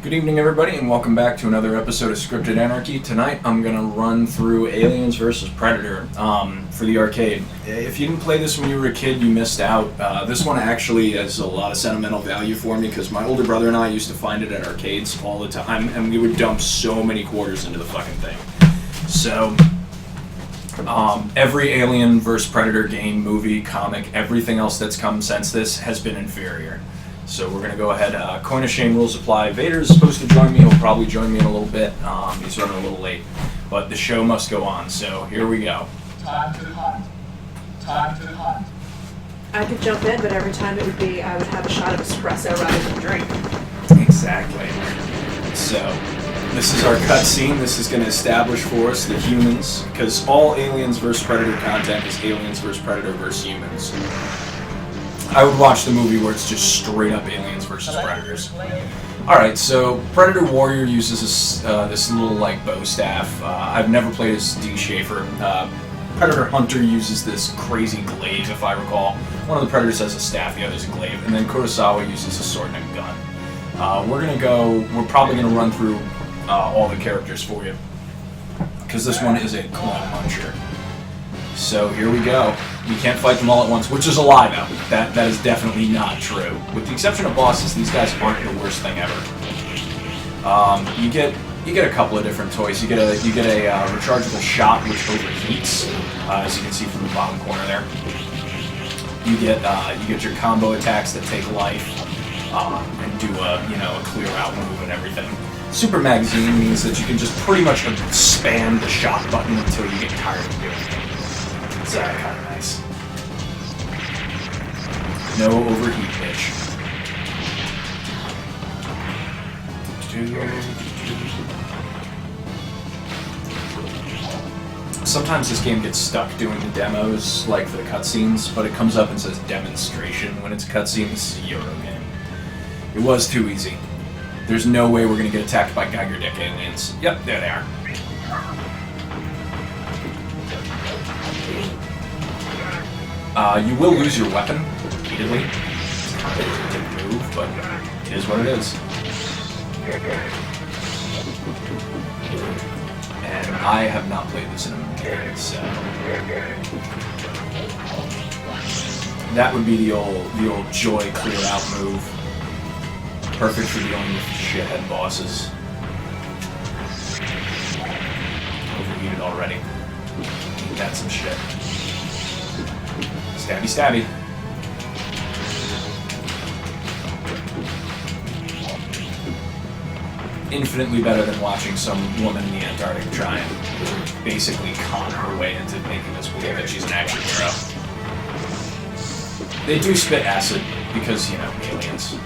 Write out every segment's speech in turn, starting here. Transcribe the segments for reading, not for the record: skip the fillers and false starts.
Good evening, everybody, and welcome back to another episode of Scripted Anarchy. Tonight, I'm going to run through Aliens vs. Predator for the arcade. If you didn't play this when you were a kid, you missed out. This one actually has a lot of sentimental value for me because my older brother and I used to find it at arcades all the time, and we would dump so many quarters into the fucking thing. So, every Alien vs. Predator game, movie, comic, everything else that's come since this has been inferior. So we're going to go ahead, coin of shame rules apply. Vader's supposed to join me. He'll probably join me in a little bit. He's running a little late. But the show must go on, so here we go. Time to the hunt. Time to the hunt. I could jump in, but every time it would be, I would have a shot of espresso rather than drink. Exactly. So, this is our cutscene. This is going to establish for us the humans, because all Aliens vs. Predator content is Aliens vs. Predator vs. humans. I would watch the movie where it's just straight up Aliens versus Predators. Alright, so Predator Warrior uses this little like bow staff. I've never played as D. Schaefer. Predator Hunter uses this crazy glaive, if I recall. One of the Predators has a staff, the other's a glaive. And then Kurosawa uses a sword and a gun. We're probably gonna run through all the characters for you. Because this one is a clone muncher. So here we go. We can't fight them all at once, which is a lie, though. That is definitely not true. With the exception of bosses, these guys aren't the worst thing ever. You get a couple of different toys. You get a rechargeable shot which overheats, as you can see from the bottom corner there. You get your combo attacks that take life and do a clear out move and everything. Super magazine means that you can just pretty much spam the shot button until you get tired of doing it. It's kind of nice. No overheat, bitch. Sometimes this game gets stuck doing the demos, like for the cutscenes, but it comes up and says demonstration when it's cutscenes. This is a Euro game. It was too easy. There's no way we're gonna get attacked by Geiger Dick aliens. Yep, there they are. You will lose your weapon repeatedly. It's kind of a dick move, but it is what it is. And I have not played this in a minute, so that would be the old joy clear out move. Perfect for dealing with shithead bosses. Overheated already. Ain't that some shit? Stabby, stabby. Infinitely better than watching some woman in the Antarctic try and basically con her way into making us believe that she's an action hero. They do spit acid because, aliens.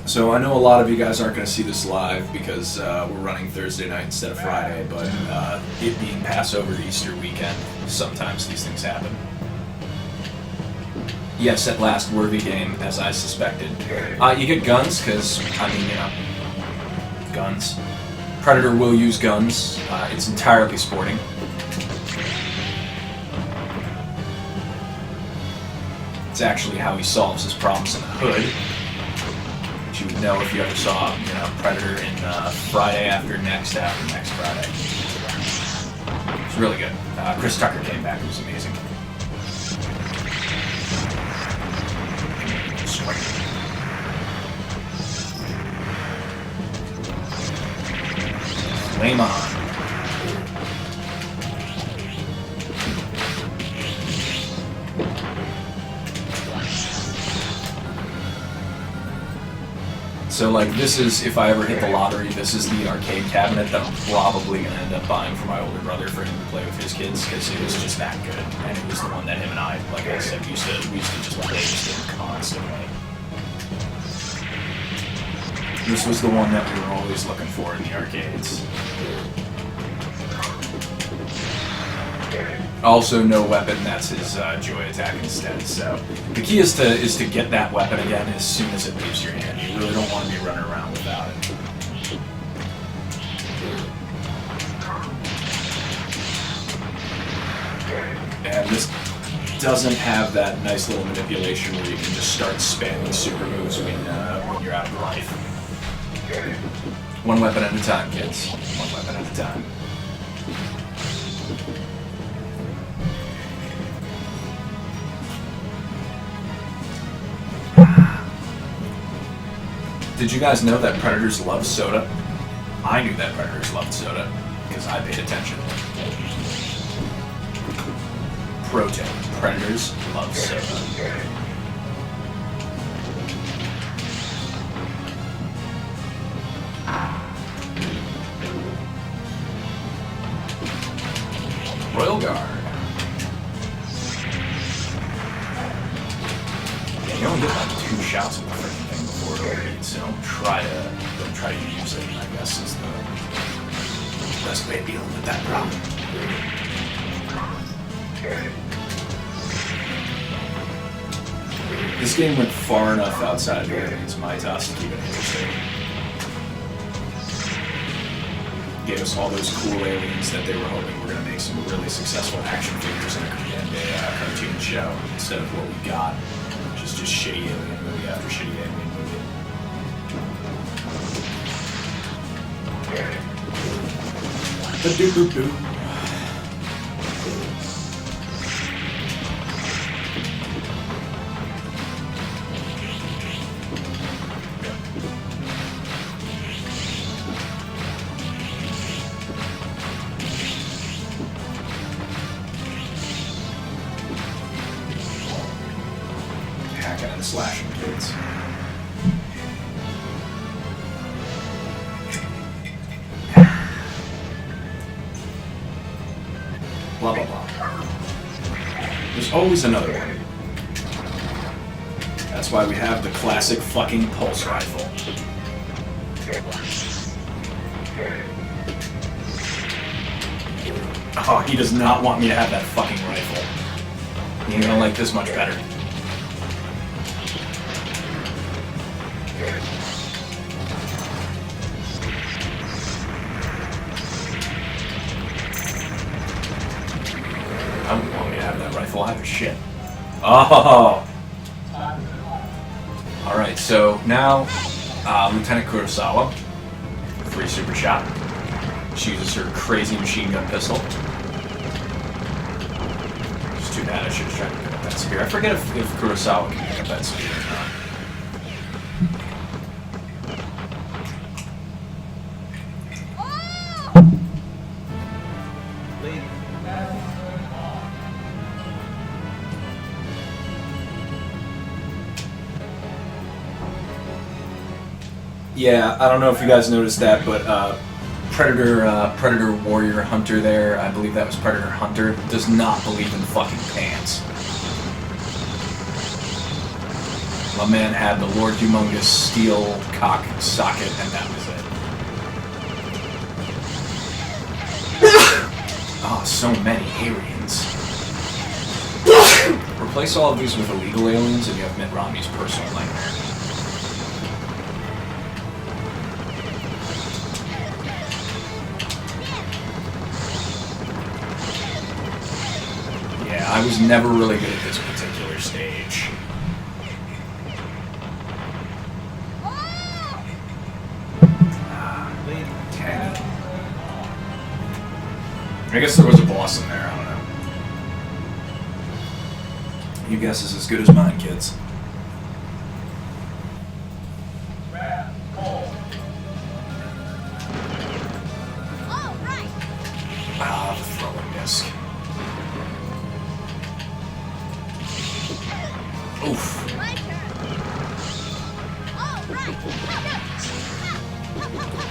So I know a lot of you guys aren't going to see this live because we're running Thursday night instead of Friday, but it being Passover Easter weekend, sometimes these things happen. Yes, at last, worthy game, as I suspected. You get guns, because, guns. Predator will use guns. It's entirely sporting. It's actually how he solves his problems in the hood. You would know if you ever saw, Predator in Friday after next Friday. It's really good. Chris Tucker came back. It was amazing. Flame on. So, this is, if I ever hit the lottery, this is the arcade cabinet that I'm probably going to end up buying for my older brother for him to play with his kids, because it was just that good. And it was the one that him and I, like I said, we used to just play this game constantly. This was the one that we were always looking for in the arcades. Also, no weapon. That's his joy attack instead. So the key is to get that weapon again as soon as it leaves your hand. You really don't want to be running around without it. And this doesn't have that nice little manipulation where you can just start spamming super moves when you're out of life. One weapon at a time, kids. One weapon at a time. Did you guys know that predators love soda? I knew that predators loved soda because I paid attention. Pro tip: predators love soda. Royal Guard. Yeah, you only get like 2 shots of the freaking thing before it overheats, so don't try to use it, I guess, is the best way of dealing with that problem. This game went far enough outside of Aliens Mitas to keep it interesting. Gave us all those cool aliens that they were hoping were going to make some really successful action figures in a cartoon show instead of what we got, which is just shitty alien movie after shitty alien movie. Ba-doo-doo-doo. Hacking and slashing kids. Blah blah blah. There's always another one. That's why we have the classic fucking pulse rifle. Oh, he does not want me to have that fucking rifle. He ain't gonna like this much better. I don't want me to have that rifle either. Shit. Oh! Alright, so now Lieutenant Kurosawa, free super shot. She uses her crazy machine gun pistol. It's too bad I should have tried to pick up that spear. I forget if Kurosawa can pick up that spear or not. Yeah, I don't know if you guys noticed that, but Predator Warrior Hunter there, I believe that was Predator Hunter, does not believe in fucking pants. My man had the Lord Humongous steel cock socket, and that was it. Oh, so many aliens. Replace all of these with illegal aliens, and you have Mitt Romney's personal nightmare. I was never really good at this particular stage. Dang it. I guess there was a boss in there, I don't know. Your guess is as good as mine, kids. Ah, the throwing disc. Oof.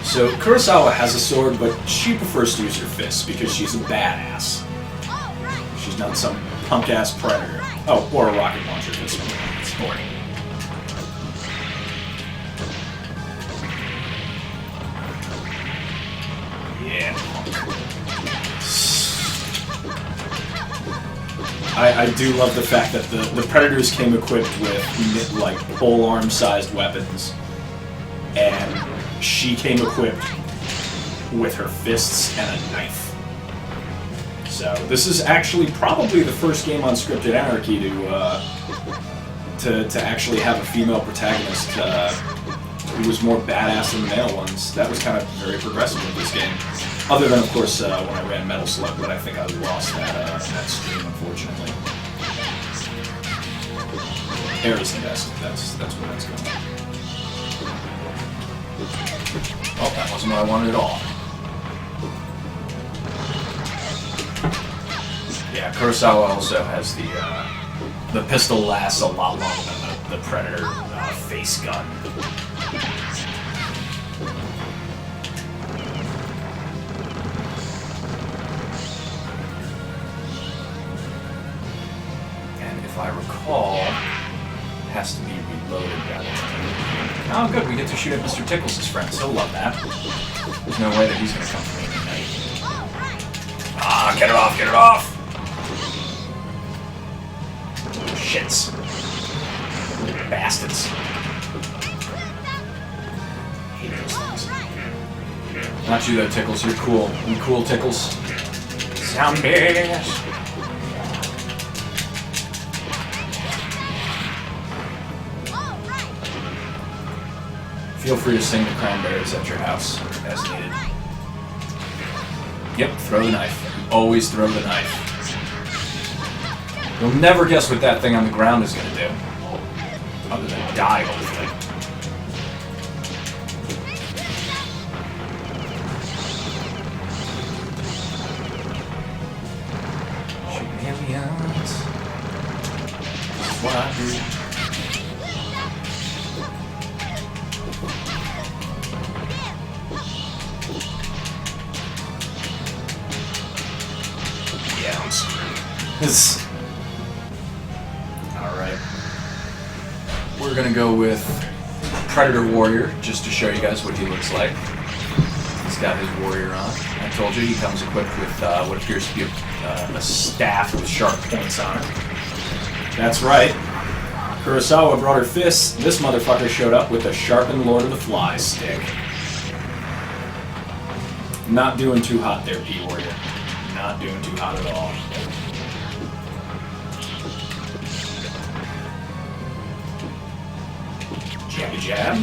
So, Kurosawa has a sword, but she prefers to use her fists because she's a badass. She's not some punk-ass predator. Oh, or a rocket launcher, because it's sporty. Yeah, punk. I do love the fact that the Predators came equipped with like polearm-sized weapons, and she came equipped with her fists and a knife. So this is actually probably the first game on Scripted Anarchy to actually have a female protagonist who was more badass than the male ones. That was kind of very progressive with this game. Other than, of course, when I ran Metal Slug, but I think I lost that stream, unfortunately. Air is the best. That's where that's going. Oh, that wasn't what I wanted at all. Yeah, Kurosawa also has the pistol lasts a lot longer than the Predator face gun. And if I recall, it has to be reloaded rather than... Oh, good, we get to shoot at Mr. Tickles' friends. He'll love that. There's no way that he's gonna come for me tonight. Ah, get it off, get it off! Shits. Bastards. Hate those things. Not you though, Tickles. You're cool. You cool, Tickles? Zombies! Feel free to sing the Cranberries at your house, as needed. Yep, throw the knife. Always throw the knife. You'll never guess what that thing on the ground is going to do. Other than die, hopefully. Shoot aliens. This is what I do. Yeah, I'm screwed. This. We're gonna go with Predator Warrior, just to show you guys what he looks like. He's got his warrior on. I told you he comes equipped with what appears to be a staff with sharp points on it. That's right. Kurosawa brought her fists. This motherfucker showed up with a sharpened Lord of the Flies stick. Not doing too hot there, P-Warrior. Not doing too hot at all. Jabby jab.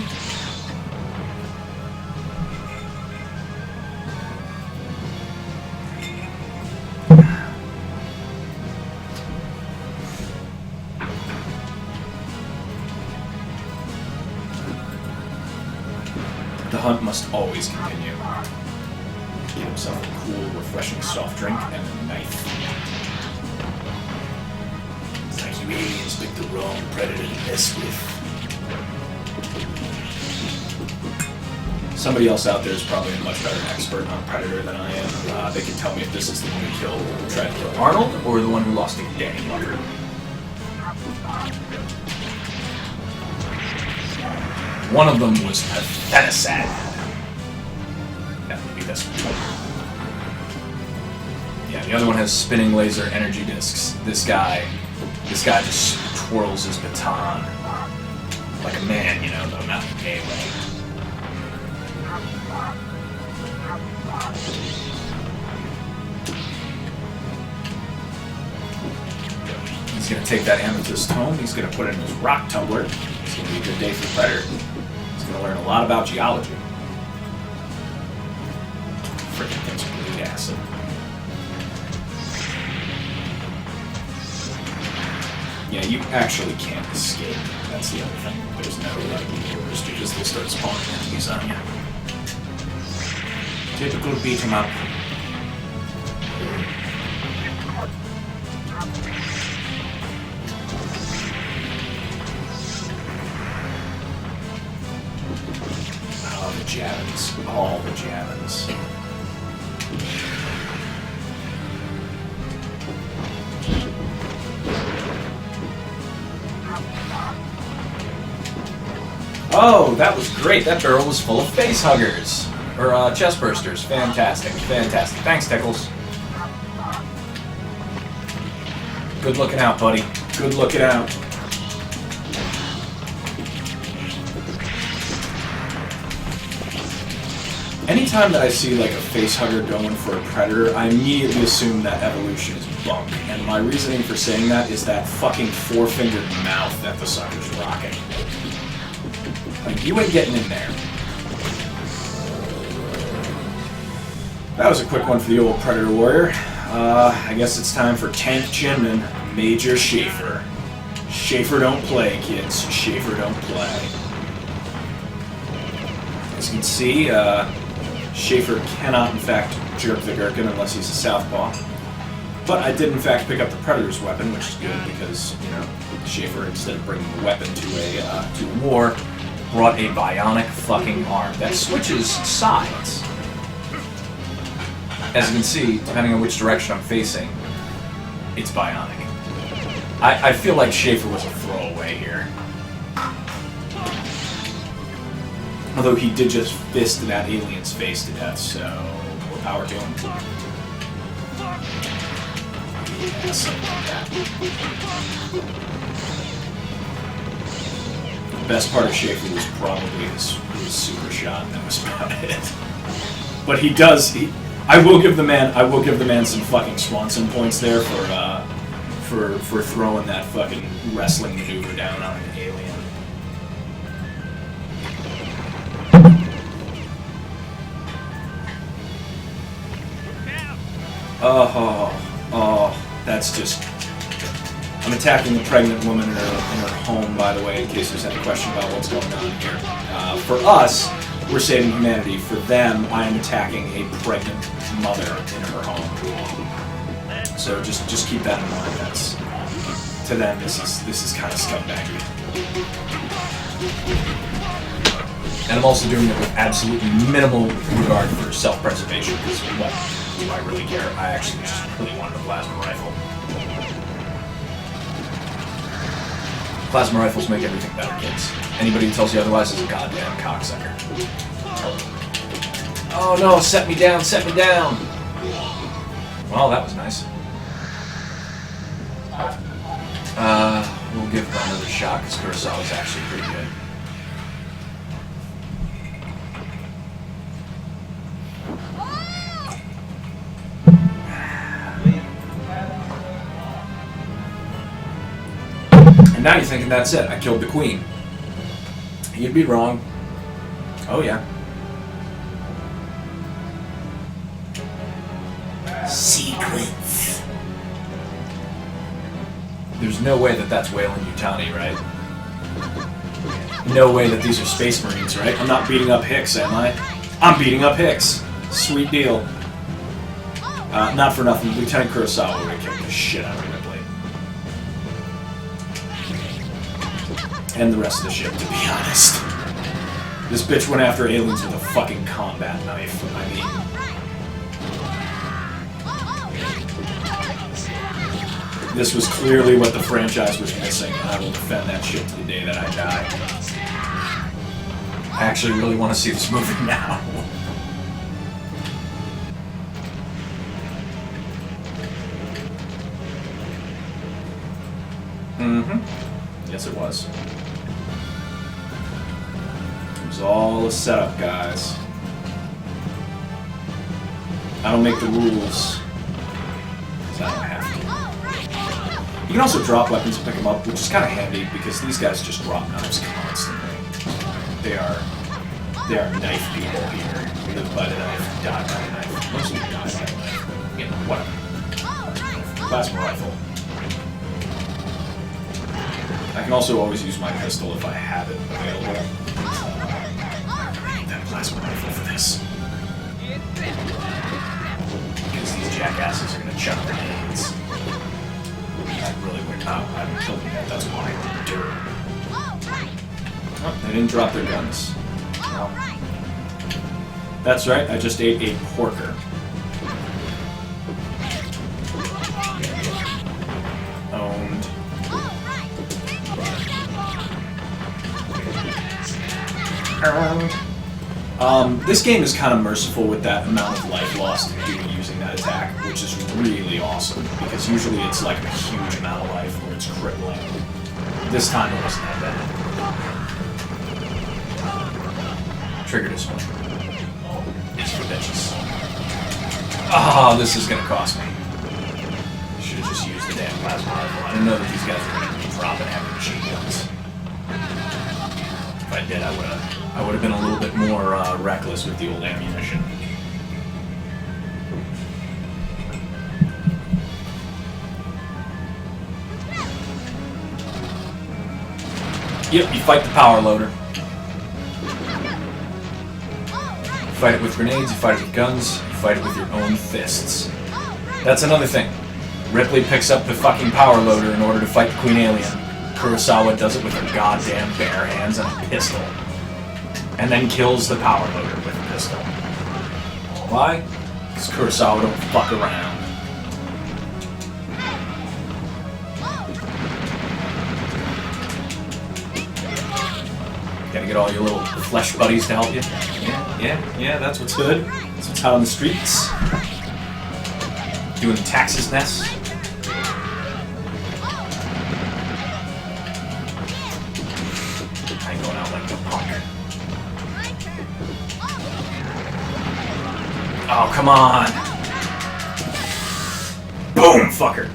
The hunt must always continue. Get himself a cool, refreshing soft drink and a knife. It's like you aliens picked the wrong predator to mess with. Somebody else out there is probably a much better expert on Predator than I am. They can tell me if this is the one who tried to kill Arnold or the one who lost to Danny Glover. One of them was patheticid. That would be this one. Yeah, the other one has spinning laser energy discs. This guy just twirls his baton like a man, you know, though not melee. He's going to take that amethyst home, he's going to put it in his rock tumbler. It's going to be a good day for Predator. He's going to learn a lot about geology. Frickin' things are really acid. Yeah, you actually can't escape. That's the other thing. There's no lures because they'll start spawning enemies on you. Typical beat 'em up. Oh, the Javins. All the Javins. Oh, that was great. That barrel was full of face huggers. Or chest bursters. Fantastic. Fantastic. Thanks, Tickles. Good looking out, buddy. Good looking out. Anytime that I see like a facehugger going for a predator, I immediately assume that evolution is bunk. And my reasoning for saying that is that fucking four-fingered mouth that the sucker's rocking. Like, you ain't getting in there. That was a quick one for the old Predator Warrior. I guess it's time for Tank Jim and Major Schaefer. Schaefer don't play, kids. Schaefer don't play. As you can see, Schaefer cannot, in fact, jerk the gherkin unless he's a southpaw. But I did, in fact, pick up the Predator's weapon, which is good because, you know, Schaefer, instead of bringing the weapon to a war, brought a bionic fucking arm that switches sides. As you can see, depending on which direction I'm facing, it's bionic. I feel like Schaefer was a throwaway here. Although he did just fist that alien's face to death, so more power to him. Yeah, something like that. The best part of Schaefer was probably his super shot, and that was about it. But he does. I will give the man some fucking Swanson points there for throwing that fucking wrestling maneuver down on an alien. Oh, that's just... I'm attacking the pregnant woman in her home, by the way, in case there's any question about what's going on here. For us, we're saving humanity. For them, I am attacking a pregnant mother in her home. So just keep that in mind. That's, to them, this is kind of scumbaggy. And I'm also doing it with absolutely minimal regard for self-preservation, because what do I really care? I actually just really wanted a plasma rifle. Plasma rifles make everything better, kids. Anybody who tells you otherwise is a goddamn cocksucker. Oh no, set me down, set me down! Well, that was nice. We'll give her another shot, because Kurosawa's actually pretty good. And now you're thinking, that's it, I killed the queen. You'd be wrong. Oh yeah. Sequence. There's no way that that's Weyland Yutani, right? No way that these are Space Marines, right? I'm not beating up Hicks, am I? I'm beating up Hicks. Sweet deal. Not for nothing, Lieutenant Kurosawa would have kicked the shit out of Ripley. And the rest of the ship, to be honest. This bitch went after aliens with a fucking combat knife. I mean... This was clearly what the franchise was missing, and I will defend that shit to the day that I die. I actually really want to see this movie now. Mm-hmm. Yes, it was. It was all a setup, guys. I don't make the rules. Because I don't have to. You can also drop weapons and pick them up, which is kind of handy because these guys just drop knives constantly. They are knife people here. Live by the knife, die by the knife. Mostly die by the knife. You know, whatever. Plasma rifle. I can also always use my pistol if I have it available. I need that plasma rifle for this. Because these jackasses are going to chuck grenades. I really would not. I haven't killed them yet. That's why. Oh, they didn't drop their guns. No. That's right. I just ate a porker. Owned. This game is kind of merciful with that amount of life lost due to using that that attack, which is really awesome, because usually it's like a huge amount of life where it's crippling. This time it wasn't that bad. Trigger this one. It's for bitches. Oh, this is gonna cost me. Should have just used the damn plasma rifle. I didn't know that these guys were gonna be dropping heavy machine guns. If I did, I would have been a little bit more reckless with the old ammunition. Yep, you fight the power loader. You fight it with grenades, you fight it with guns, you fight it with your own fists. That's another thing. Ripley picks up the fucking power loader in order to fight the Queen Alien. Kurosawa does it with her goddamn bare hands and a pistol. And then kills the power loader with a pistol. Why? Because Kurosawa don't fuck around. Gotta get all your little flesh buddies to help you. Yeah, that's what's good. That's what's out on the streets. Doing taxes nests. I ain't going out like a punk. Oh, come on! Boom, fucker!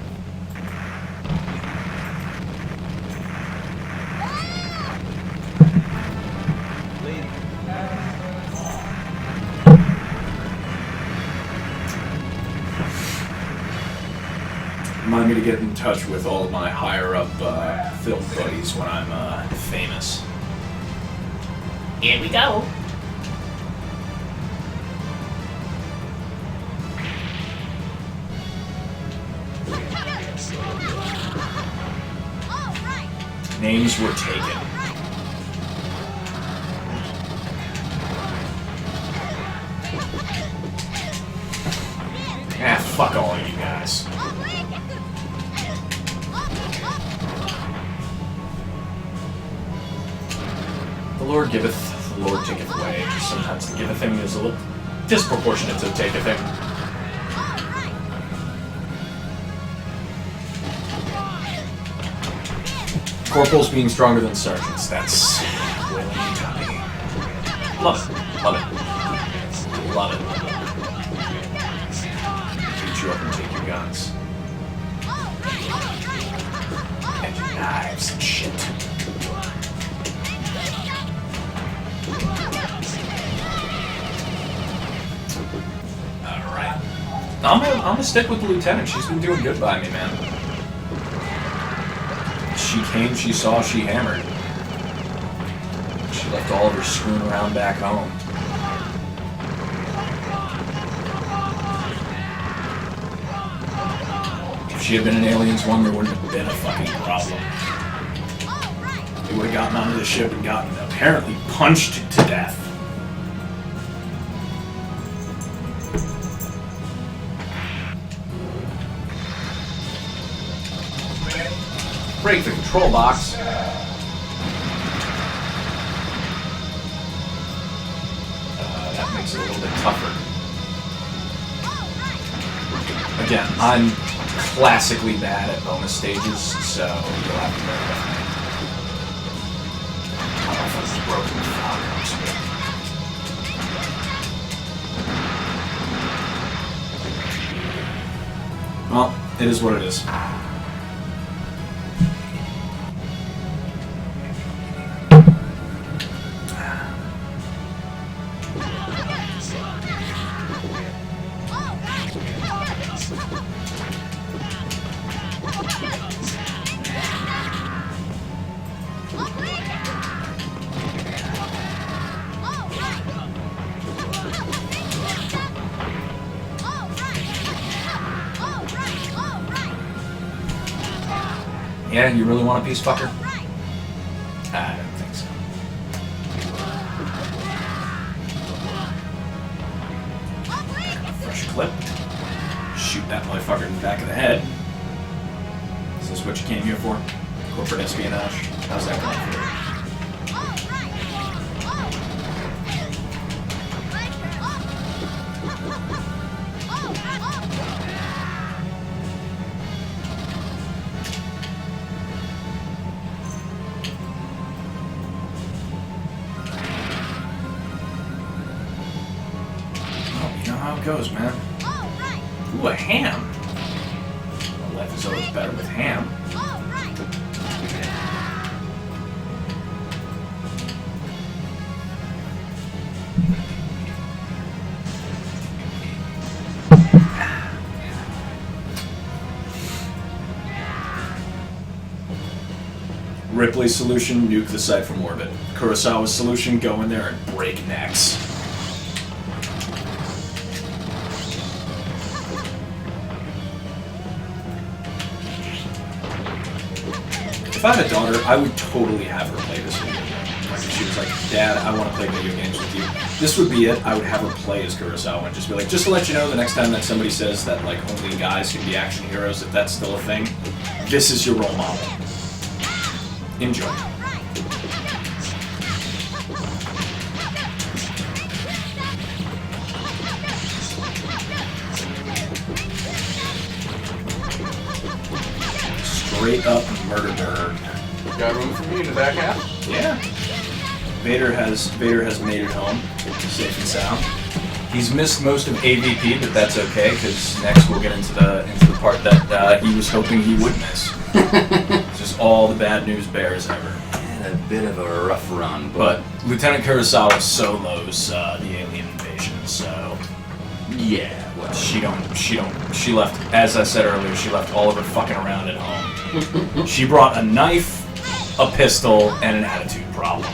Remind me to get in touch with all of my higher-up film buddies when I'm famous. Here we go. Names were taken. Ah, fuck all of you guys. The Lord giveth, the Lord taketh away. Sometimes the give a thing is a little disproportionate to take a thing. Corporals being stronger than sergeants. That's really Tommy. Love it. Love it. Love it. Beat you up and take your guns. And your knives and shit. Alright. I'm gonna stick with the lieutenant. She's been doing good by me, man. She came, she saw, she hammered. She left all of her screwing around back home. If she had been in Aliens 1, there wouldn't have been a fucking problem. They would have gotten onto the ship and gotten apparently punched to death. Break the control box. That makes it a little bit tougher. Again, I'm classically bad at bonus stages, so you'll have to bear with me. Broken frog. Well, it is what it is. Yeah, you really want a piece, fucker? I don't think so. Fresh clip. Shoot that motherfucker in the back of the head. Is this what you came here for? Corporate espionage? How's that going for you? it goes, man. Ooh, a ham. Well, life is always better with ham. Ripley's solution, nuke the site from orbit. Kurosawa's solution, go in there and break necks. If I had a daughter, I would totally have her play this video game. Like if she was like, Dad, I want to play video games with you. This would be it. I would have her play as Kurosawa and just be like, just to let you know, the next time that somebody says that like only guys can be action heroes, if that's still a thing, this is your role model. Enjoy. Straight up murder bird. Got room for me in the back half? Yeah. Vader has made it home, safe and sound. He's missed most of AVP, but that's okay because next we'll get into the part that he was hoping he would miss. Just all the bad news bears ever. And a bit of a rough run, But Lieutenant Kurosawa solos the alien invasion, so yeah. Well, she left, as I said earlier, she left all of her fucking around at home. She brought a knife, a pistol, and an attitude problem.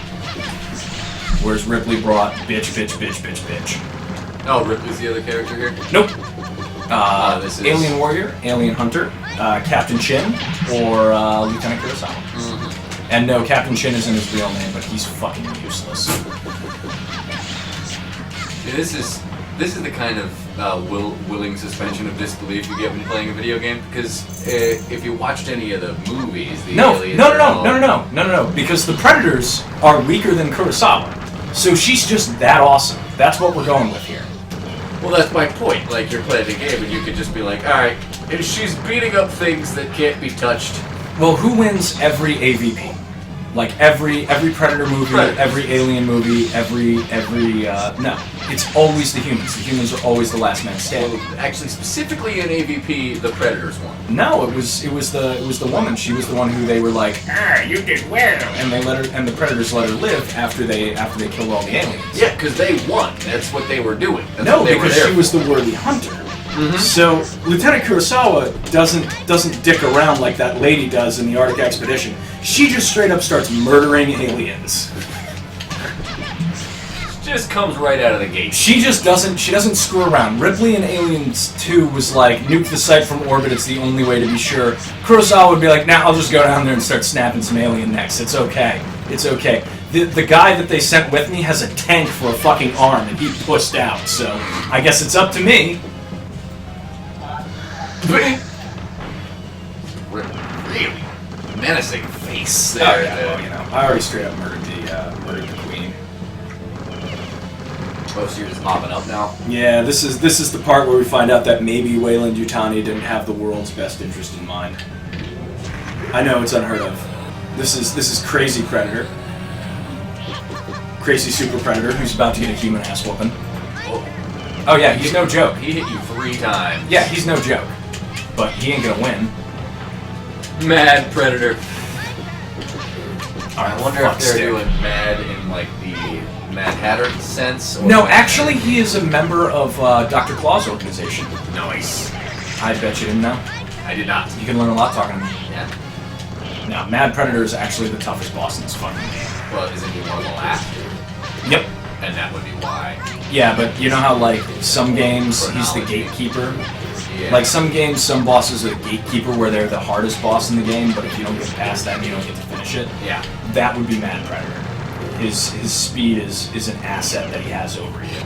Whereas Ripley brought bitch, bitch, bitch, bitch, bitch. oh, Ripley's the other character here. Nope. This is Alien Warrior, Alien Hunter, Captain Chin, or Lieutenant Kurosawa. Mm-hmm. And no, Captain Chin isn't his real name, but he's fucking useless. Yeah, this is the kind of willing suspension of disbelief you get when you're playing a video game. Because if you watched any of the movies, the aliens No, because the Predators are weaker than Kurosawa. So she's just that awesome. That's what we're going with here. Well, that's my point. Like, you're playing a game and you could just be like, alright, she's beating up things that can't be touched. Well, who wins every AVP? Like every Predator movie, Predators. every Alien movie, no, it's always the humans. The humans are always the last man standing. Well, actually, specifically in AVP, the Predators won. No, it was the woman. She was the one who they were like, you did well, and they let her, and the Predators let her live after they killed all the aliens. Yeah, because they won. That's what they were doing. That's No, what they because were there she was for. the worthy hunter. Mhm. So Lieutenant Kurosawa doesn't dick around like that lady does in the Arctic Expedition. She just straight up starts murdering aliens. Just comes right out of the gate. She doesn't screw around. Ripley in Aliens 2 was like, nuke the site from orbit, it's the only way to be sure. Kurosawa would be like, nah, I'll just go down there and start snapping some alien necks. It's okay. It's okay. The guy that they sent with me has a tank for a fucking arm, and he pussed out, so I guess it's up to me. Really menacing face Oh, there. yeah, well, you know, I already straight up murdered the queen. Oh, so you're just mopping up now? Yeah, this is the part where we find out that maybe Wayland Yutani didn't have the world's best interest in mind. I know, it's unheard of. This is crazy Predator. Crazy Super Predator who's about to get a human ass whooping. Oh yeah, he's no joke. He hit you 3 times. Yeah, he's no joke. But he ain't gonna win. Mad Predator. Alright, I wonder if they're doing mad in like the Mad Hatter sense. Or No, Mad actually, he is a member of Dr. Claw's organization. Nice. I bet you didn't know. I did not. You can learn a lot talking to me. Yeah. No, Mad Predator is actually the toughest boss in this fucking game. Well, isn't he one of the last? Yep. And that would be why. Yeah, but you know how, like, some games, he's the gatekeeper? Yeah. Like, some games, some bosses are the gatekeeper where they're the hardest boss in the game, but if you don't get past that, you don't get to finish it. Yeah. That would be Mad Predator. His speed is an asset that he has over you.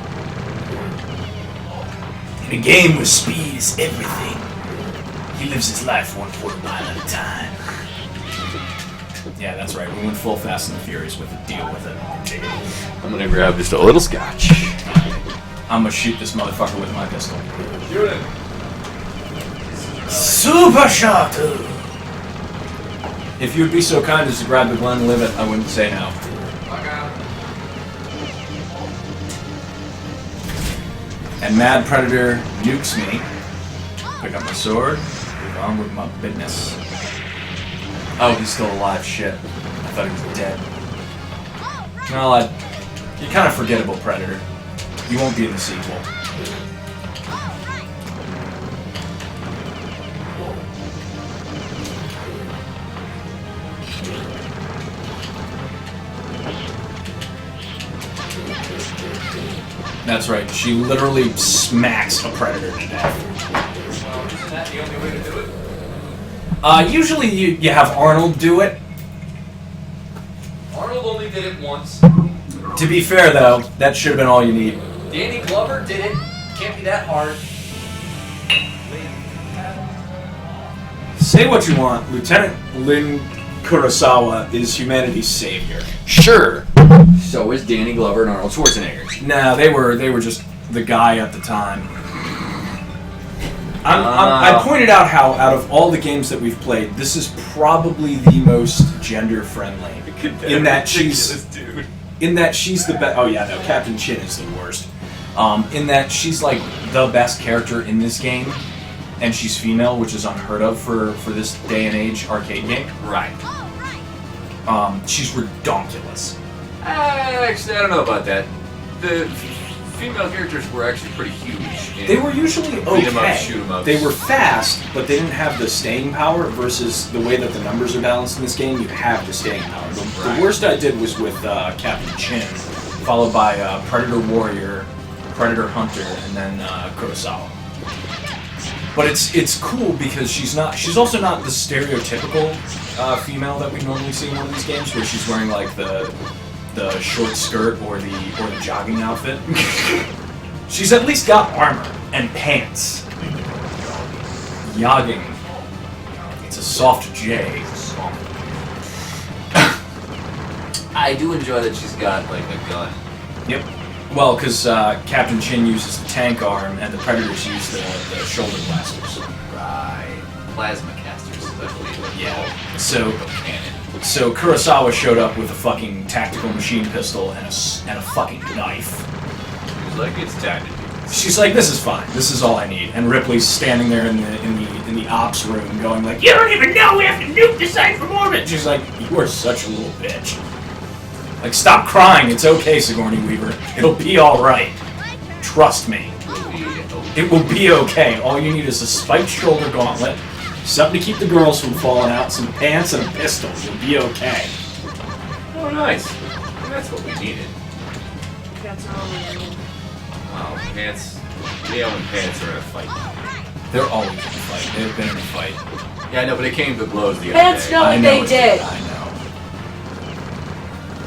In a game where speed is everything, he lives his life 1/4 mile at a time. Yeah, that's right. We went full Fast and the Furious with it. Deal with it. Take it. I'm gonna grab just a little scotch. I'm gonna shoot this motherfucker with my pistol. Shoot it. Super Shotgun! If you would be so kind as to grab the Glenlivet, I wouldn't say no. And Mad Predator nukes me. Pick up my sword. Move on with my business. Oh, he's still alive. Shit. I thought he was dead. Well, you're kind of forgettable, Predator. You won't be in the sequel. That's right. She literally smacks a Predator to death. Well, isn't that the only way to do it? Usually you have Arnold do it. Arnold only did it once. To be fair, though, that should have been all you need. Danny Glover did it. Can't be that hard. Say what you want, Lieutenant Lin Kurosawa is humanity's savior. Sure. So is Danny Glover and Arnold Schwarzenegger. Nah, they were just the guy at the time. I pointed out how, out of all the games that we've played, this is probably the most gender-friendly. In that she's the best. Oh yeah, no, Captain Chin is the worst. In that she's like the best character in this game, and she's female, which is unheard of for this day and age arcade game. Right. She's redonkulous. Actually, I don't know about that. The female characters were actually pretty huge. They were usually okay. Beat 'em up, shoot 'em ups. They were fast, but they didn't have the staying power versus the way that the numbers are balanced in this game. You have the staying power. The worst I did was with Captain Chin, followed by Predator Warrior, Predator Hunter, and then Kurosawa. But it's cool because she's also not the stereotypical female that we normally see in one of these games, where she's wearing like the short skirt or the jogging outfit. She's at least got armor and pants. Jogging. It's a soft J. I do enjoy that she's got like a gun. Yep. Well, because Captain Chin uses the tank arm and the Predators use the shoulder blasters. Right. Plasma casters, I believe. Yeah. So Kurosawa showed up with a fucking tactical machine pistol and a fucking knife. She's like, it's time to do this. She's like, this is fine. This is all I need. And Ripley's standing there in the ops room, going like, you don't even know we have to nuke the site from orbit. She's like, you are such a little bitch. Like, stop crying. It's okay, Sigourney Weaver. It'll be all right. Trust me. It will be okay. All you need is a spiked shoulder gauntlet, something to keep the girls from falling out, some pants, and a pistol. You'll be okay. Oh, nice. That's what we needed. That's all we need. Wow, pants. Leo and pants are in a fight. They're always in a fight. They've been in a fight. Yeah, I know, but it came to blows the other Pants day. know what they did. I know.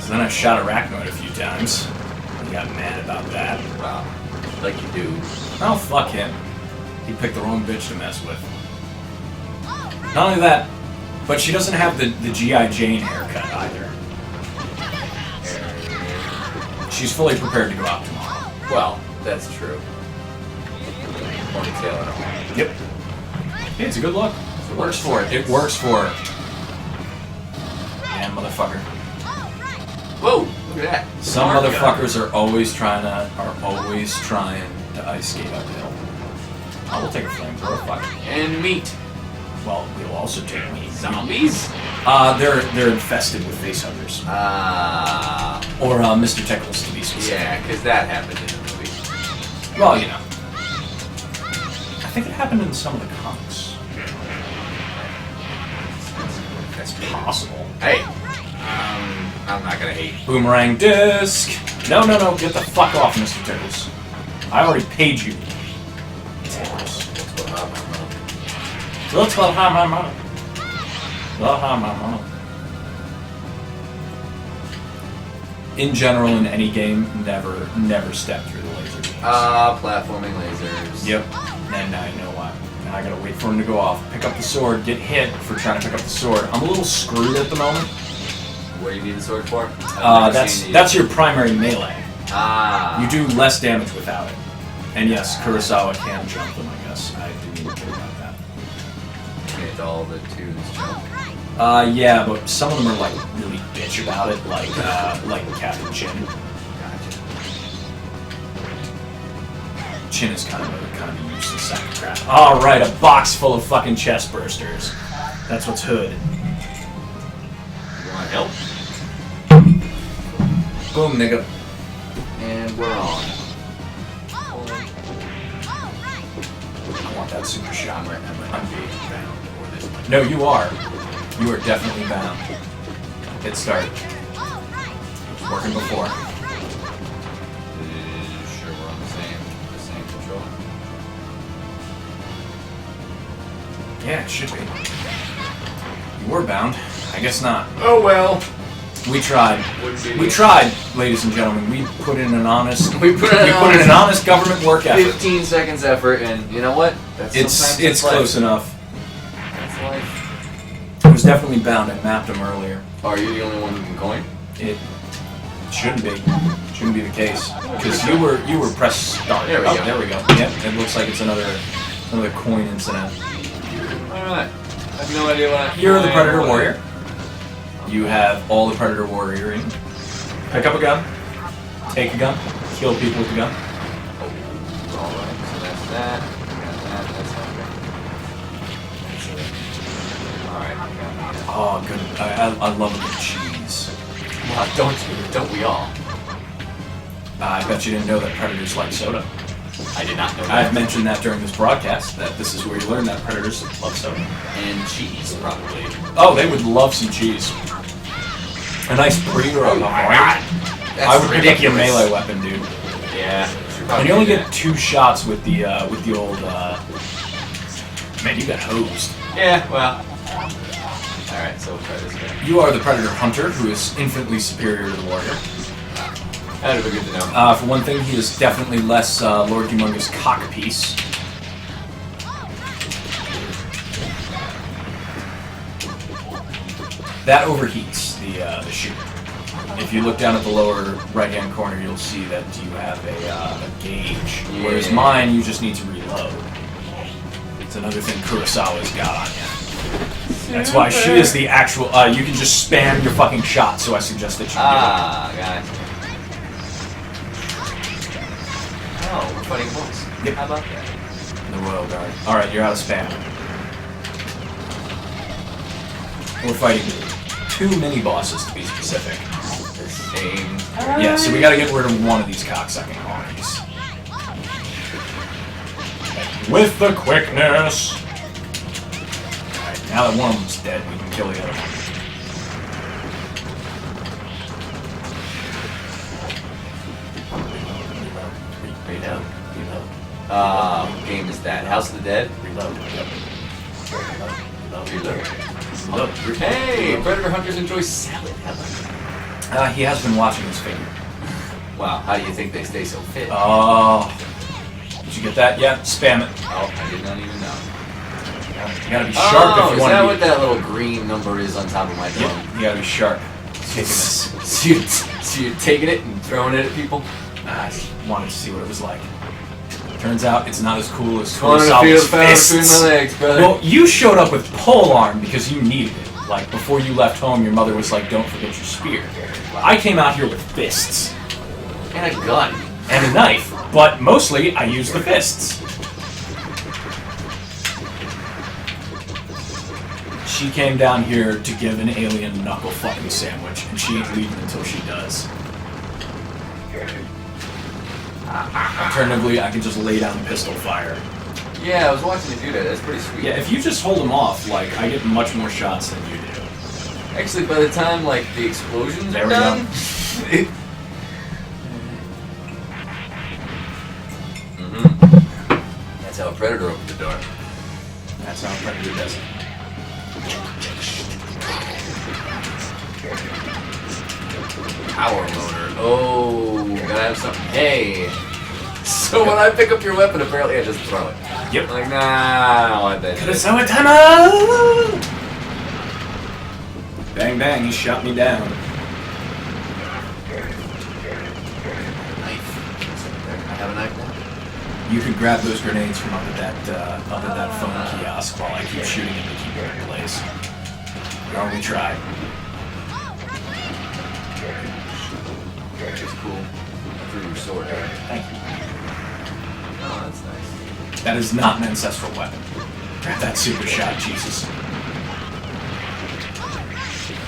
So then I shot Arachnoid a few times. He got mad about that. Wow. Like you do. Oh, fuck him. He picked the wrong bitch to mess with. Not only that, but she doesn't have the G.I. Jane haircut either. She's fully prepared to go out tomorrow. Well, that's true. Ponytail and all. Yep. Hey, it's a good look. It works for it. It works for her. Yeah, motherfucker. Whoa! Look at that. Some Smart motherfuckers are always trying to ice skate uphill. I will take a flamethrower. Fuck it. And meat. Well, we'll also take meat. Zombies? They're infested with facehuggers. Or Mr. Tickles, to be specific. Yeah, because that happened in the movie. Well, you know. I think it happened in some of the comics. That's possible. Hey, I'm not gonna hate. Boomerang disc. No, get the fuck off, Mr. Tickles. I already paid you. Tickles. Let's go have my money. Let's have my money. In general, in any game, never step through the laser beams. Platforming lasers. Yep. And now you know why. Now I gotta wait for him to go off. Pick up the sword, get hit for trying to pick up the sword. I'm a little screwed at the moment. What do you need the sword for? That's your primary melee. Ah. You do less damage without it. And yes, Kurosawa can jump them, I guess. I didn't even care about that. Can't all the tunes jump? Yeah, but some of them are like really bitch about it, like Captain Chin. Gotcha. Chin is kind of a useless sack of crap. All right, a box full of fucking chest bursters. That's what's Hood. You want help? Boom, nigga. And we're on. I want that super shot. I'm being bound for this. No, you are. You are definitely bound. Hit start. Working before. Sure, we're on the same control. Yeah, it should be. You were bound. I guess not. Oh well. We tried. We tried, ladies and gentlemen. We put in an honest. We put in an honest government work effort. 15 seconds effort, and you know what? That's It's close enough. That's life. It was definitely bound. I mapped him earlier. Are you the only one who can coin? It shouldn't be. Shouldn't be the case. Because you were press start. There we go. There we go. Yep. It looks like it's another coin incident. Alright. I have no idea what You're the Predator Warrior. You have all the Predator Warrior in. Pick up a gun. Take a gun. Kill people with the gun. Alright, so that's that. Got that. That's okay. Alright. Oh, good. I love a good cheese. Well, don't we all? I bet you didn't know that Predators like soda. I did not know that. I've mentioned that during this broadcast, that this is where you learn that Predators love soda. And cheese, probably. Oh, they would love some cheese. A nice brie or a Hawaii. I would pick up your melee weapon, dude. Yeah. And you only get 2 shots with the old. Man, you got hosed. Yeah. Well. All right. So we'll try this guy. You are the Predator Hunter, who is infinitely superior to the Warrior. That'd be good to know. For one thing, he is definitely less Lord Humongous cockpiece. That overheats the shooter. If you look down at the lower right-hand corner, you'll see that you have a gauge. Yeah. Whereas mine, you just need to reload. It's another thing Kurosawa's got on you. That's why she is the actual. You can just spam your fucking shot. So I suggest that you do it. Got it. Oh, we're fighting bulls. Yep. How about that? The Royal Guard. All right, you're out of spam. We're fighting 2 mini bosses to be specific. The same. Yeah, so we gotta get rid of one of these cocksucking honkies. With the quickness! Alright, now that one of them's dead, we can kill the other one. Reload. Game is that? House of the Dead? Reload. Reload. Reload. Hey, Predator Hunters enjoy salad. How about that? He has been watching his figure. Wow, how do you think they stay so fit? Oh. Did you get that? Yeah, spam it. Oh, I did not even know. You gotta be sharp if you is want that to what that little green number is on top of my phone? Yeah, you gotta be sharp. Taking this. So you're taking it and throwing it at people? I just wanted to see what it was like. Turns out it's not as cool as Wanted to Kurosawa's feel fists. between my legs, brother. Well, you showed up with pole arm because you needed it. Like, before you left home, your mother was like, don't forget your spear. I came out here with fists. And a gun. And a knife. But mostly, I used the fists. She came down here to give an alien knuckle fucking sandwich, and she ain't leaving until she does. Alternatively, I could just lay down pistol fire. Yeah, I was watching you do that. That's pretty sweet. Yeah, if you just hold them off, like, I get much more shots than you do. Actually, by the time, like, the explosions There are we done... go. That's how a Predator opened the door. That's how Predator does it. Power motor. Oh, gotta have something. Hey! So when I pick up your weapon, apparently I just throw it. Yep. Like, nah, I don't want that shit. Kurosawa timer! Bang bang, he shot me down. Knife. I have a knife now. You could grab those grenades from under that phone kiosk while I keep shooting them to keep them in place. Or we try. It's cool. I threw your sword. Thank you. Oh, That is not an ancestral weapon. Grab that super shot, Jesus.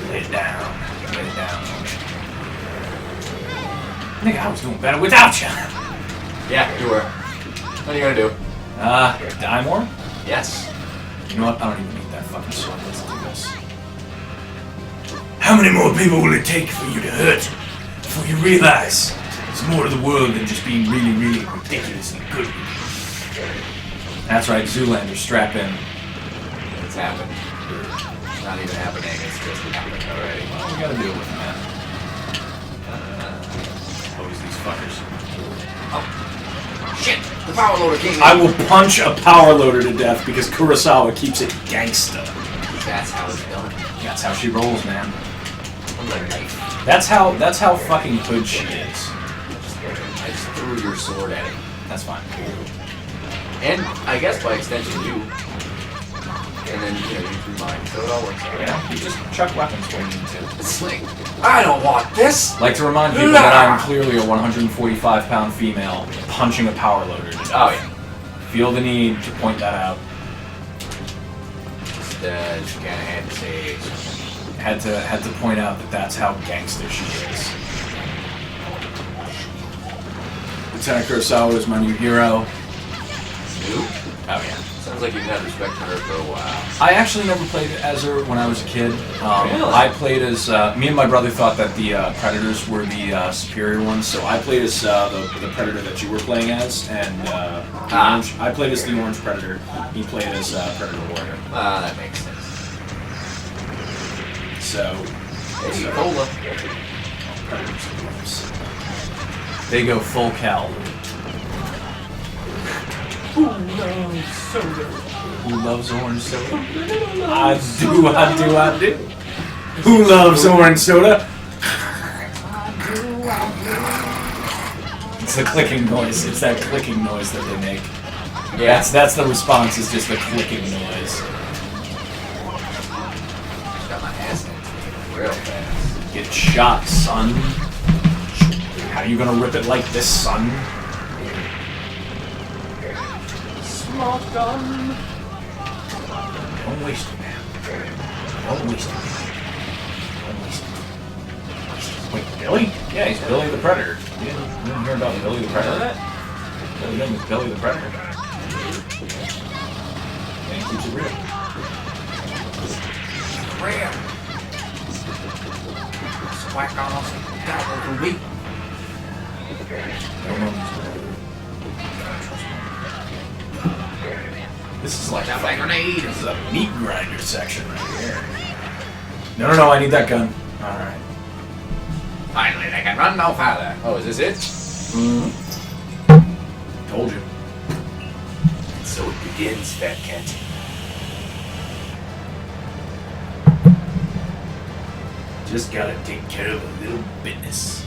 Lay it down. Lay it down. Nigga, I was doing better without you. Yeah, you were. What are you gonna do? Die more? Yes. You know what? I don't even need that fucking sword. Let's do this. How many more people will it take for you to hurt? Before you realize there's more to the world than just being really, really ridiculously good. That's right, Zoolander, strap in. It's happened. It's not even happening, it's just happened already. What do we gotta deal with, man? Hose these fuckers. Oh. Shit! The power loader came in. I will punch a power loader to death because Kurosawa keeps it gangsta. That's how it's done. That's how she rolls, man. I'm like a knife. That's how fucking hood she is. I just threw your sword at him. That's fine. And I guess by extension you. And then you threw mine, so it all works out. Yeah, you just chuck weapons when you need to. It's like, I don't want this! Like to remind people that I'm clearly a 145-pound female punching a power loader to death. Oh yeah. Feel the need to point that out. Just kinda had to say Had to point out that that's how gangster she is. Lieutenant Kurosawa is my new hero. New? Oh yeah. Sounds like you've had respect for her for a while. I actually never played as her when I was a kid. Really? I played as me and my brother thought that the Predators were the superior ones, so I played as the Predator that you were playing as, and I played as the Orange Predator. He played as Predator Warrior. That makes sense. So, Hey, Cola. Predators. They go full Cal. Who loves soda? Who loves orange soda? I do. Who loves orange soda? It's the clicking noise. It's that clicking noise that they make. Yeah. That's the response. It's just the clicking noise. Got my ass in real fast. Get shot, son. How you gonna rip it like this, son? Small gun. Don't waste it, man. Don't waste it. Don't waste it. Wait, Billy? Yeah, he's Billy the Predator. You didn't hear about Billy the Predator? His name is Billy the Predator. And he keeps it real. Real. Squack on us. Got a week. This is like That like grenade. This is a meat grinder section right here. No, I need that gun. Alright. Finally, they can run no farther. Oh, is this it? Mm-hmm. Told you. So it begins, Fat Cat. Just gotta take care of a little business.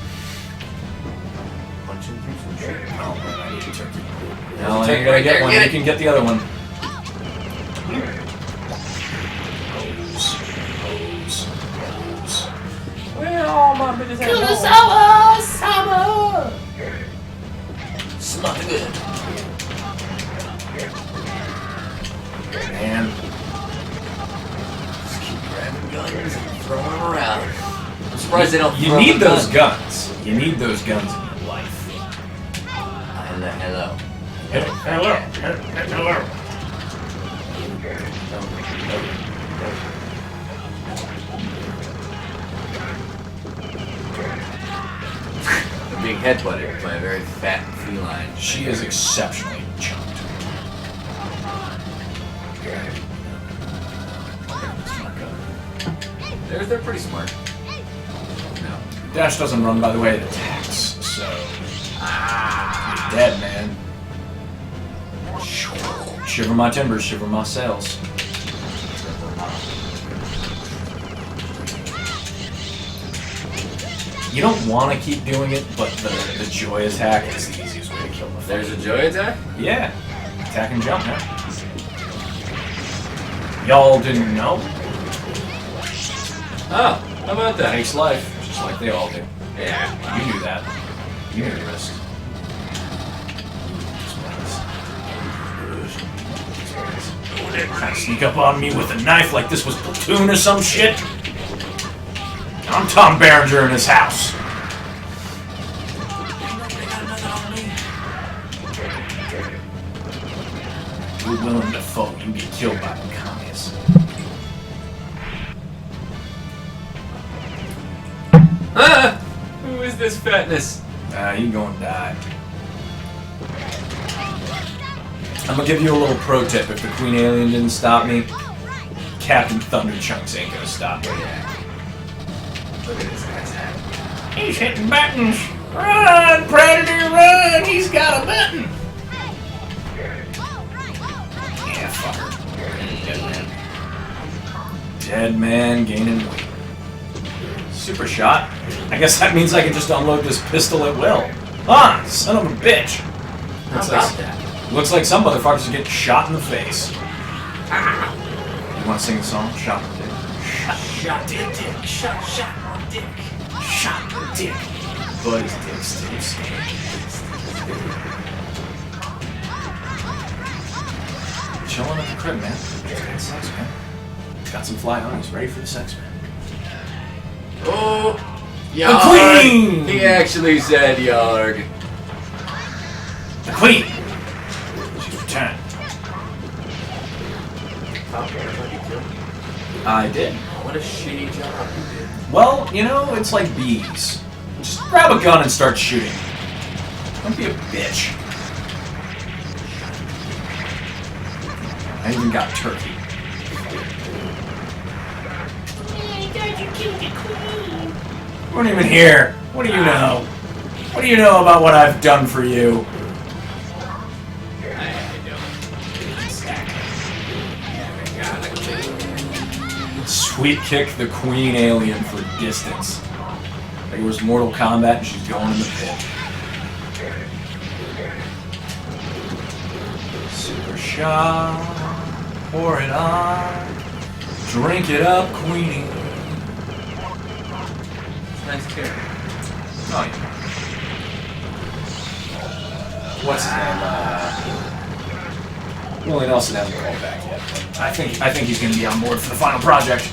Punching through some shit. Oh, man, I need a turkey. There's No, a I turkey ain't gonna right get there, one. get You it. can get the other one. Hose. Where are all my bitches at? Summer! Smell good. Man, Just keep grabbing guns and throwing them around. I'm surprised they don't you throw need the those gun. guns. You need those guns in your life. Hello. Hello. I'm being headbutted by a very fat feline. She is exceptionally chunked. They're pretty smart. No. Dash doesn't run, by the way, it attacks, so you're dead, man. Shiver my timbers, shiver my sails. You don't want to keep doing it, but the joy attack is the easiest way to kill the There's a joy attack? Yeah. Attack and jump, man. Y'all didn't know? Oh, how about That that? makes life, just like they all do. Yeah. You knew that. You knew the rest. Trying to sneak up on me with a knife like this was Platoon or some shit? I'm Tom Berenger in his house. You're willing to foe, you get killed by the commies. Ah! Who is this fatness? You gonna die. I'm gonna give you a little pro tip. If the Queen Alien didn't stop me, Captain Thunderchunks ain't gonna stop me. Look at this guy's hat. He's hitting buttons. Run, Predator, run! He's got a button. Yeah, fucker. Dead man. Dead man gaining weight. Super shot. I guess that means I can just unload this pistol at will. Ah, son of a bitch. How about that? Looks like some motherfuckers are getting shot in the face. You want to sing the song? Shot in the dick. Shot dick, dick. Shot on dick. Shot in the dick. Buddy's dick sticks. Chilling at the crib, man. Got sex, man. Got some fly honeys ready for the sex, man. Oh! The Yarg! Queen! He actually said Yarg. The Queen! She's returned. I did. What a shitty job you did. Well, you know, it's like bees. Just grab a gun and start shooting. Don't be a bitch. I even got turkey. You weren't even here. What do you know? What do you know about what I've done for you? Sweet kick the Queen Alien for distance. Like it was Mortal Kombat and she's going in the pit. Super shot. Pour it on. Drink it up, Queenie. Nice character. Oh, yeah. What's his name? Willie Nelson hasn't called back yet. I think he's gonna be on board for the final project.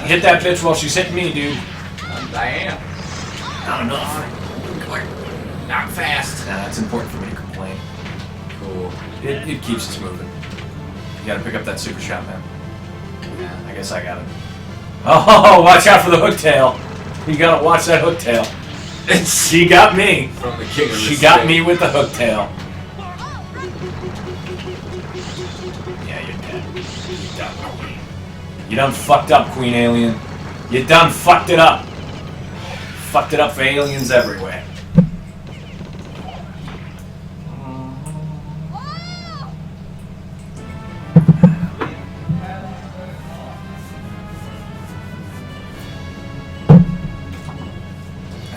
Hit that bitch while she's hitting me, dude. I am. Not enough. Not fast. Nah, it's important for me to complain. Cool. It keeps us moving. You gotta pick up that super shot, man. Yeah. I guess I got it. Oh, watch out for the hooktail. You gotta watch that hooktail. She got me. From the king of the She got me with the hooktail. Yeah, you're dead. You done. You done fucked up, Queen Alien. You done fucked it up. Fucked it up for aliens everywhere.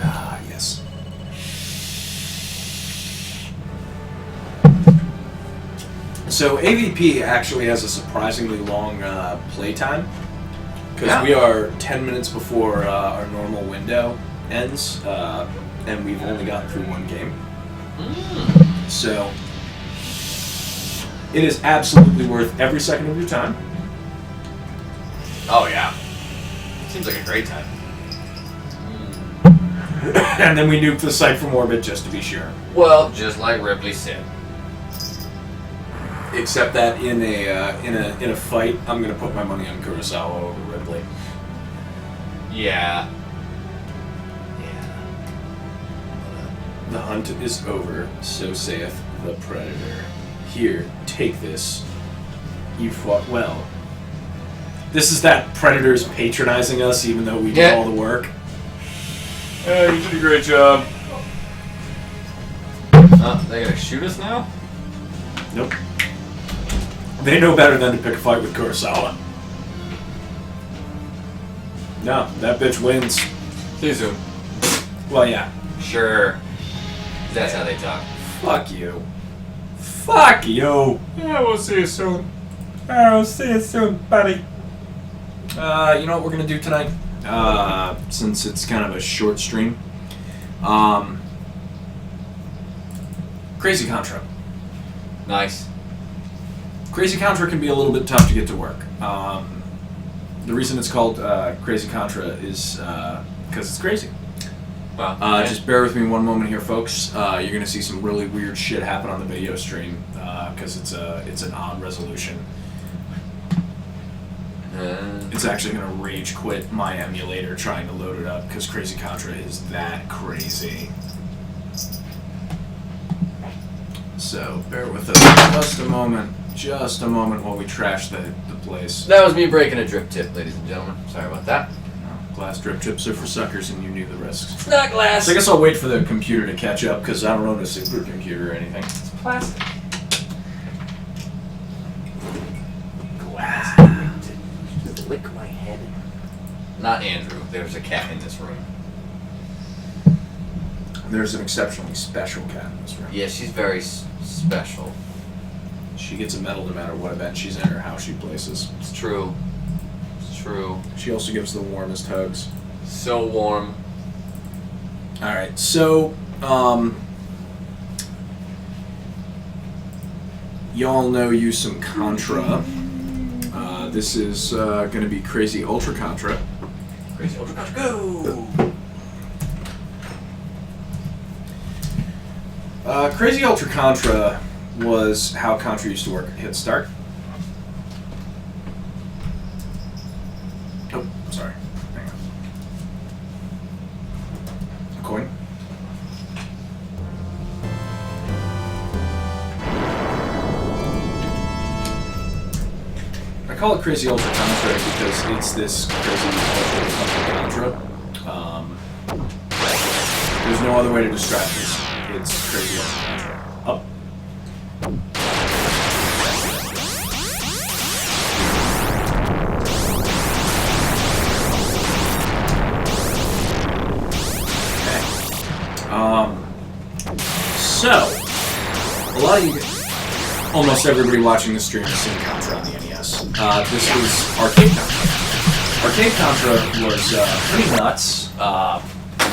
Ah, yes. So AVP actually has a surprisingly long playtime because we are 10 minutes before our normal window ends, and we've only gotten through one game. So it is absolutely worth every second of your time. Oh yeah. Seems like a great time. And then we nuke the site from orbit just to be sure. Well, just like Ripley said. Except that in a fight, I'm gonna put my money on Kurosawa over Ripley. Yeah. The hunt is over, so saith the Predator. Here, take this. You fought well. This is that Predator's patronizing us, even though we did all the work. Yeah, you did a great job. They gonna shoot us now? Nope. They know better than to pick a fight with Kurosawa. No, that bitch wins. See you soon. Well, yeah. Sure. That's how they talk. Fuck you. Fuck you. Yeah, we'll see you soon. I'll see you soon, buddy. You know what we're gonna do tonight? Since it's kind of a short stream. Crazy Contra. Nice. Crazy Contra can be a little bit tough to get to work. The reason it's called Crazy Contra is because it's crazy. Well, yeah. Just bear with me one moment here, folks. You're going to see some really weird shit happen on the video stream because it's an odd resolution. It's actually going to rage quit my emulator trying to load it up because Crazy Contra is that crazy. So bear with us just a moment while we trash the place. That was me breaking a drip tip, ladies and gentlemen. Sorry about that. Glass drip tips are for suckers, and you knew the risks. It's not glass. So I guess I'll wait for the computer to catch up because I don't own a supercomputer or anything. It's plastic. Glass. Lick my head. Not Andrew. There's a cat in this room. There's an exceptionally special cat in this room. Yeah, she's very special. She gets a medal no matter what event she's in or how she places. It's true. It's true. She also gives the warmest hugs. So warm. Alright, so, y'all know you some Contra. This is going to be Crazy Ultra Contra. Crazy Ultra Contra, go! Crazy Ultra Contra was how Contra used to work. Hit start. Oh, sorry. Hang on. A coin. I call it Crazy Ultra Contra because it's this Crazy Ultra Contra. There's no other way to describe this. It's Crazy Ultra Contra. Up. So, a lot of you, almost everybody watching the stream has seen Contra on the NES. This is Arcade Contra. Arcade Contra was pretty nuts.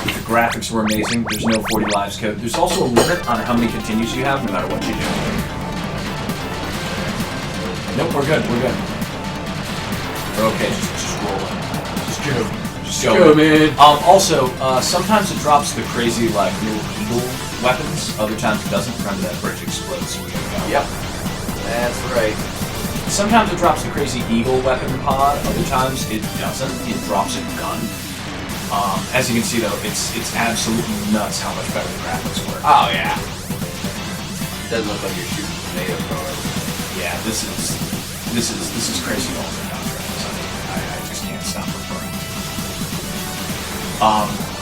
The graphics were amazing. There's no 40 lives code. There's also a limit on how many continues you have, no matter what you do. Nope, we're good. We're good. We're okay. Just roll it. Just go. Just go, man. Also, sometimes it drops the crazy like little eagle weapons. Other times it doesn't. Remember that bridge explodes. So we gotta go. Yep. That's right. Sometimes it drops the crazy eagle weapon pod. Other times it doesn't. It drops a gun. As you can see though, it's absolutely nuts how much better the graphics were. Oh yeah. It doesn't look like you're shooting tomato cars. Yeah, this is crazy Ultra Contra. I just can't stop referring to it.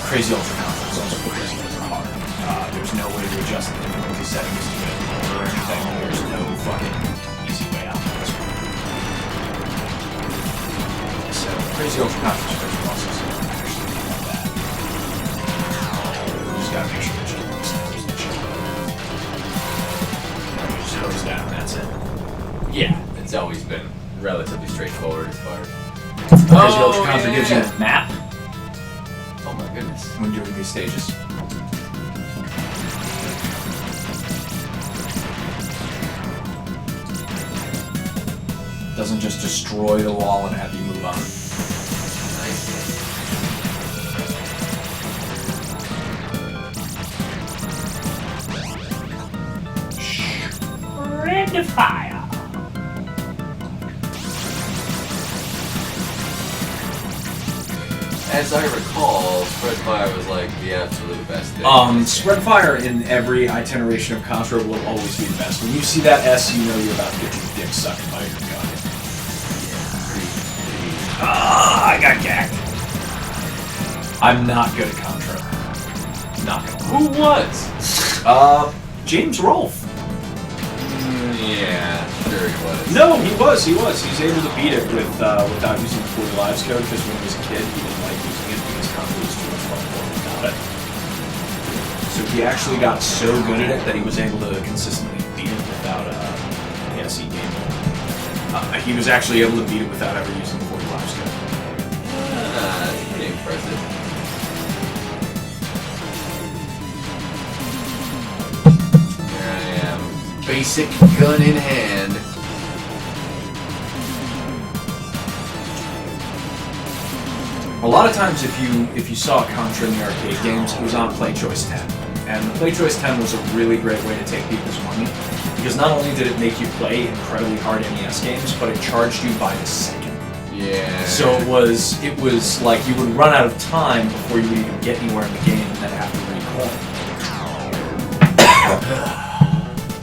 Crazy Ultra Contra is also crazy ultra hard. There's no way to adjust the difficulty settings to get or anything. There's no fucking easy way out of this one. So Crazy Ultra Contra is crazy awesome. Gotta make sure the chicken snaps the chicken. Just hose down and that's it. Yeah, it's always been relatively straightforward as far as... Crazy Ultra Contra gives you a map Oh my goodness. when doing these stages. Doesn't just destroy the wall and have you move on. Red fire. As I recall, Spread Fire was like the absolute best thing. Spread fire in every iteration of Contra will always be the best. When you see that S, you know you're about to get your dick sucked by your gun. I got gagged. I'm not good at Contra. Not gonna lie. Who was? James Rolfe. Yeah, sure he was. No, he was. He was able to beat it without using the 40 lives code because when he was a kid, he didn't like using it because Contra was too much fun for him without it. So he actually got so good at it that he was able to consistently beat it without yes, he gained it. He was actually able to beat it without ever using the 40 lives code. That's pretty impressive. Here I am. Basic gun in hand. lot of times if you saw Contra in the arcade games, it was on Play Choice 10. And the Play Choice 10 was a really great way to take people's money, because not only did it make you play incredibly hard NES games, but it charged you by the second. Yeah. So it was like you would run out of time before you would even get anywhere in the game and then have to recoil.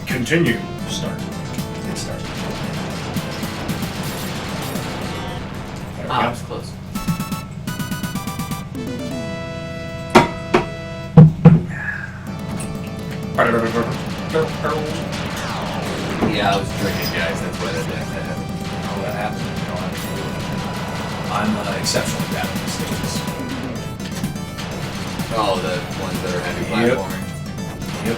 Continue. Start. Hit start. There we Ah, go. it was close. Yeah, I was drinking, guys. That's why that happened. Oh, that happened. No, I'm exceptionally bad at these stages. Oh, the ones that are heavy Yep. platforming. Yep.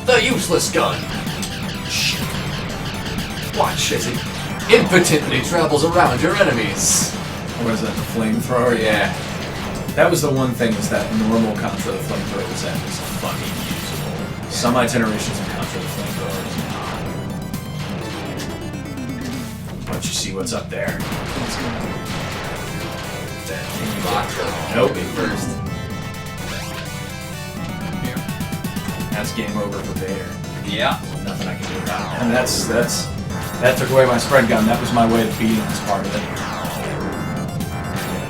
The useless gun. Watch as it impotently travels around your enemies. What is that, the flamethrower? Yeah. That was the one thing, is that normal Contra the flamethrower was that was fucking usable. Some iterations of Contra the flamethrower is not. Why don't you see what's up there? That box of Nope. me first. That's game over for Vader. Yeah. Nothing I can do about it. And that took away my spread gun. That was my way of beating this part of it.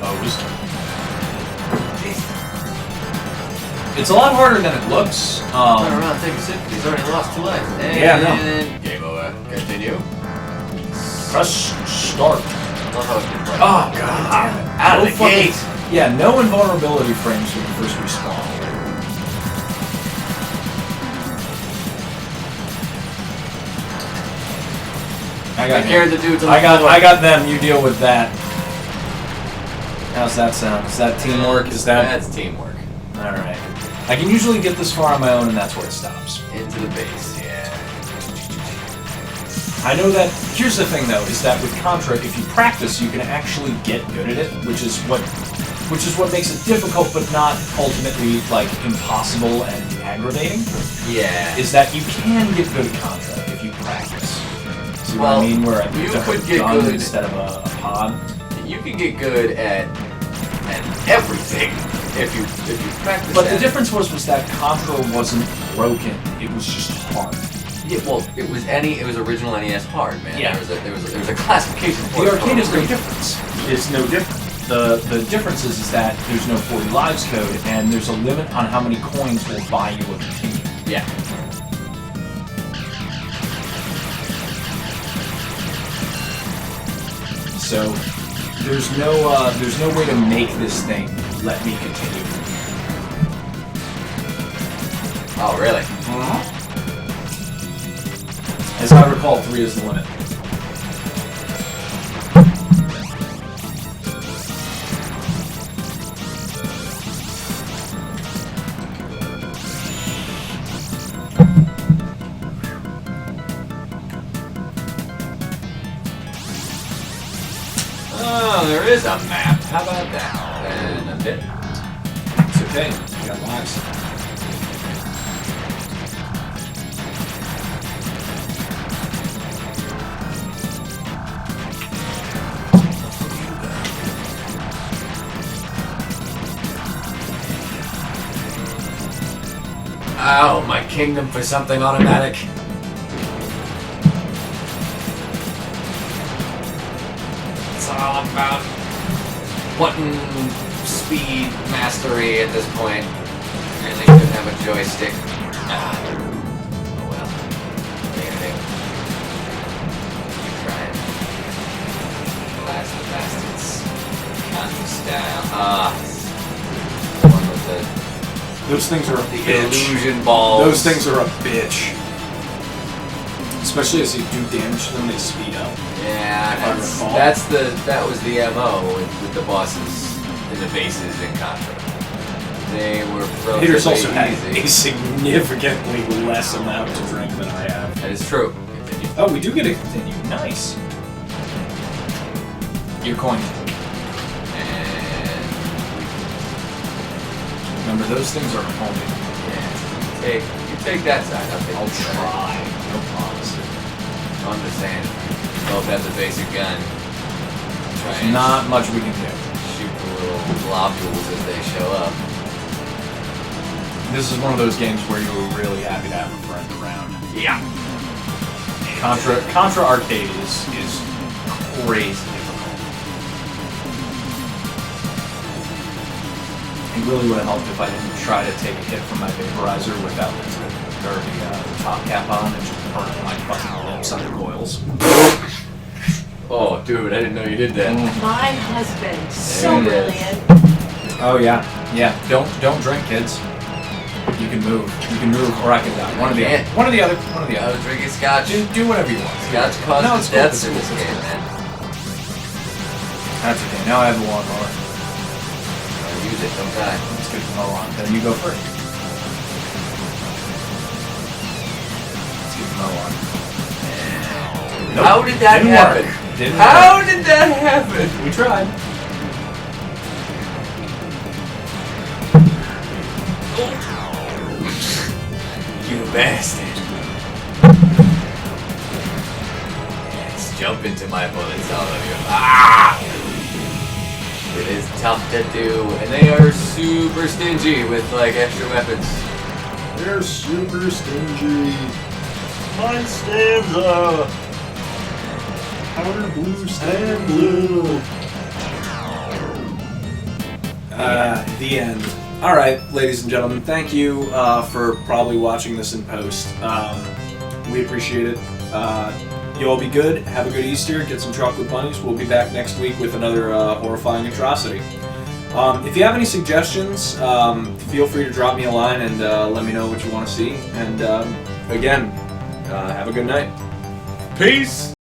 Opposed. It's a lot harder than it looks. Turn around, take a sip. He's already lost 2 lives. And Yeah, no. game over. Continue. Press start. Love how it's been played. Oh, god damn it. Out of No the fucking- gate. Yeah, no invulnerability frames when you first respawn. I carried the dudes on the I got them, you deal with that. How's that sound? Is that teamwork? Is that... That's teamwork. Alright. I can usually get this far on my own and that's where it stops. Into the base, yeah. I know that... Here's the thing though, is that with Contra, if you practice, you can actually get good at it, which is what makes it difficult but not ultimately, like, impossible and aggravating. Yeah. Is that you can get good at Contra if you practice. See what I mean? Where I you picked up could a get gun good instead of a pod. You can get good at everything if you practice. But that. the difference was that Contra wasn't broken; it was just hard. Yeah, well, it was original NES hard, man. Yeah. There was a classification for The it. arcade is no difference. It's no different. The difference is that there's no 40 lives code, and there's a limit on how many coins will buy you a continue. Yeah. So there's no way to make this thing let me continue. Oh, really? As I recall, 3 is the limit. Oh, there is a map. How about that? And a bit. It's okay. You got lives. Oh, my kingdom for something automatic. It's all about button speed mastery at this point. Really shouldn't have a joystick. Ah. Oh well. What are you gonna do? Keep trying. Blast the bastards. Counter style. Ah. The one with Those things are a the bitch. illusion balls. Those things are a bitch. Especially as you do damage to them, they speed up. Yeah, If I recall. that was the MO with the bosses in the bases in Contra. They were Haters relatively also had easy. a significantly less amount to drink than I have. That is true. Continue. Oh, we do get to continue. Nice. Your coin. And Remember, those things are homing. yeah, you take that side. I'll try. No promise. I'm just saying. Both have the basic gun. There's not much we can do. Shoot the little globules as they show up. This is one of those games where you were really happy to have a friend around. Yeah. Contra Arcade is crazy difficult. It really would have helped if I didn't try to take a hit from my vaporizer without the top cap on and just burn my fucking lips on the coils. Oh, dude, I didn't know you did that. My husband, so There it is. brilliant. Oh yeah. Don't drink, kids. You can move, or I can die. One or the other. One or the other. I was drinking scotch. Do whatever you want. Scotch causes cool. deaths in this game, man. That's okay. Now I have a lawnmower. I'll use it sometime. Let's get the mow on. Then you go first. Let's get the mow on. Nope. How did that Didn't happen? work. Didn't How work. did that happen? We tried. You bastard. Yes, jump into my bullets, all of you. Ah! It is tough to do, and they are super stingy with, like, extra weapons. They're super stingy. Mine stanza. Powder blue, stand blue. The end. All right, ladies and gentlemen, thank you for probably watching this in post. We appreciate it. You all be good. Have a good Easter. Get some chocolate bunnies. We'll be back next week with another horrifying atrocity. If you have any suggestions, feel free to drop me a line and let me know what you want to see. And again, have a good night. Peace!